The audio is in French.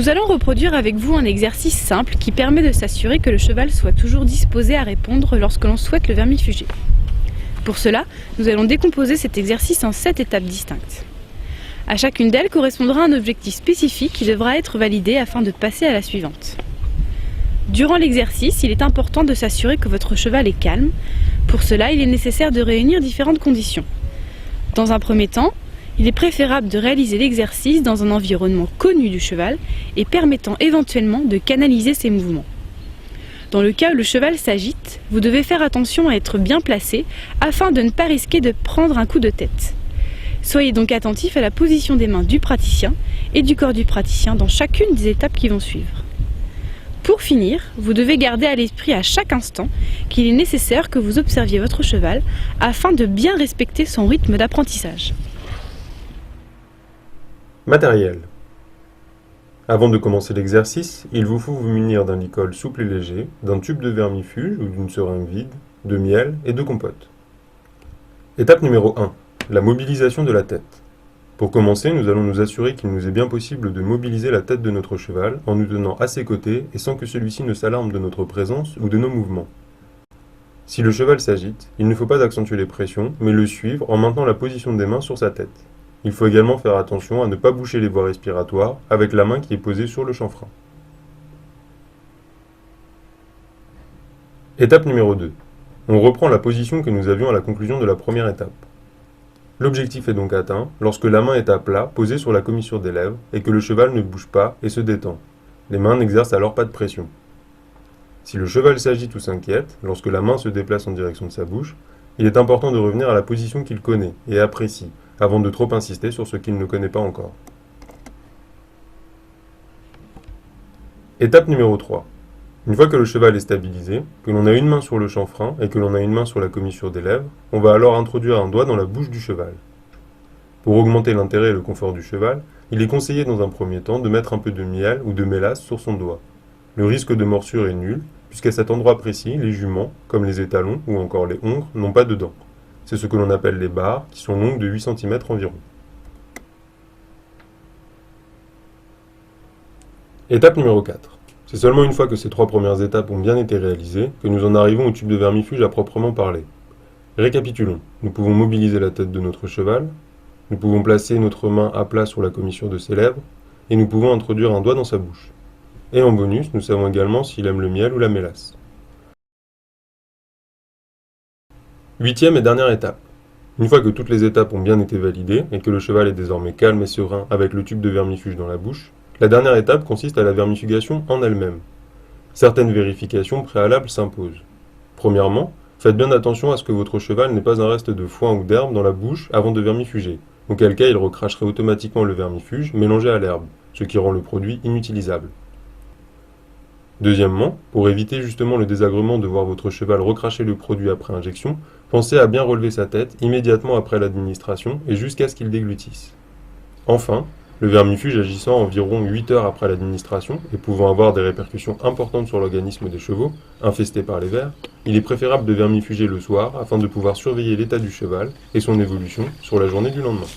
Nous allons reproduire avec vous un exercice simple qui permet de s'assurer que le cheval soit toujours disposé à répondre lorsque l'on souhaite le vermifuger. Pour cela, nous allons décomposer cet exercice en 7 étapes distinctes. À chacune d'elles correspondra un objectif spécifique qui devra être validé afin de passer à la suivante. Durant l'exercice, il est important de s'assurer que votre cheval est calme. Pour cela, il est nécessaire de réunir différentes conditions. Dans un premier temps, il est préférable de réaliser l'exercice dans un environnement connu du cheval et permettant éventuellement de canaliser ses mouvements. Dans le cas où le cheval s'agite, vous devez faire attention à être bien placé afin de ne pas risquer de prendre un coup de tête. Soyez donc attentif à la position des mains du praticien et du corps du praticien dans chacune des étapes qui vont suivre. Pour finir, vous devez garder à l'esprit à chaque instant qu'il est nécessaire que vous observiez votre cheval afin de bien respecter son rythme d'apprentissage. Matériel. Avant de commencer l'exercice, il vous faut vous munir d'un licol souple et léger, d'un tube de vermifuge ou d'une seringue vide, de miel et de compote. Étape numéro 1. La mobilisation de la tête. Pour commencer, nous allons nous assurer qu'il nous est bien possible de mobiliser la tête de notre cheval en nous tenant à ses côtés et sans que celui-ci ne s'alarme de notre présence ou de nos mouvements. Si le cheval s'agite, il ne faut pas accentuer les pressions, mais le suivre en maintenant la position des mains sur sa tête. Il faut également faire attention à ne pas boucher les voies respiratoires avec la main qui est posée sur le chanfrein. Étape numéro 2. On reprend la position que nous avions à la conclusion de la première étape. L'objectif est donc atteint lorsque la main est à plat, posée sur la commissure des lèvres, et que le cheval ne bouge pas et se détend. Les mains n'exercent alors pas de pression. Si le cheval s'agite ou s'inquiète, lorsque la main se déplace en direction de sa bouche, il est important de revenir à la position qu'il connaît et apprécie, avant de trop insister sur ce qu'il ne connaît pas encore. Étape numéro 3. Une fois que le cheval est stabilisé, que l'on a une main sur le chanfrein et que l'on a une main sur la commissure des lèvres, on va alors introduire un doigt dans la bouche du cheval. Pour augmenter l'intérêt et le confort du cheval, il est conseillé dans un premier temps de mettre un peu de miel ou de mélasse sur son doigt. Le risque de morsure est nul, puisqu'à cet endroit précis, les juments, comme les étalons ou encore les hongres, n'ont pas de dents. C'est ce que l'on appelle les barres, qui sont longues de 8 cm environ. Étape numéro 4. C'est seulement une fois que ces 3 premières étapes ont bien été réalisées que nous en arrivons au tube de vermifuge à proprement parler. Récapitulons. Nous pouvons mobiliser la tête de notre cheval, nous pouvons placer notre main à plat sur la commissure de ses lèvres, et nous pouvons introduire un doigt dans sa bouche. Et en bonus, nous savons également s'il aime le miel ou la mélasse. 8e et dernière étape. Une fois que toutes les étapes ont bien été validées et que le cheval est désormais calme et serein avec le tube de vermifuge dans la bouche, la dernière étape consiste à la vermifugation en elle-même. Certaines vérifications préalables s'imposent. Premièrement, faites bien attention à ce que votre cheval n'ait pas un reste de foin ou d'herbe dans la bouche avant de vermifuger, auquel cas il recracherait automatiquement le vermifuge mélangé à l'herbe, ce qui rend le produit inutilisable. Deuxièmement, pour éviter justement le désagrément de voir votre cheval recracher le produit après injection, pensez à bien relever sa tête immédiatement après l'administration et jusqu'à ce qu'il déglutisse. Enfin, le vermifuge agissant environ 8 heures après l'administration et pouvant avoir des répercussions importantes sur l'organisme des chevaux, infestés par les vers, il est préférable de vermifuger le soir afin de pouvoir surveiller l'état du cheval et son évolution sur la journée du lendemain.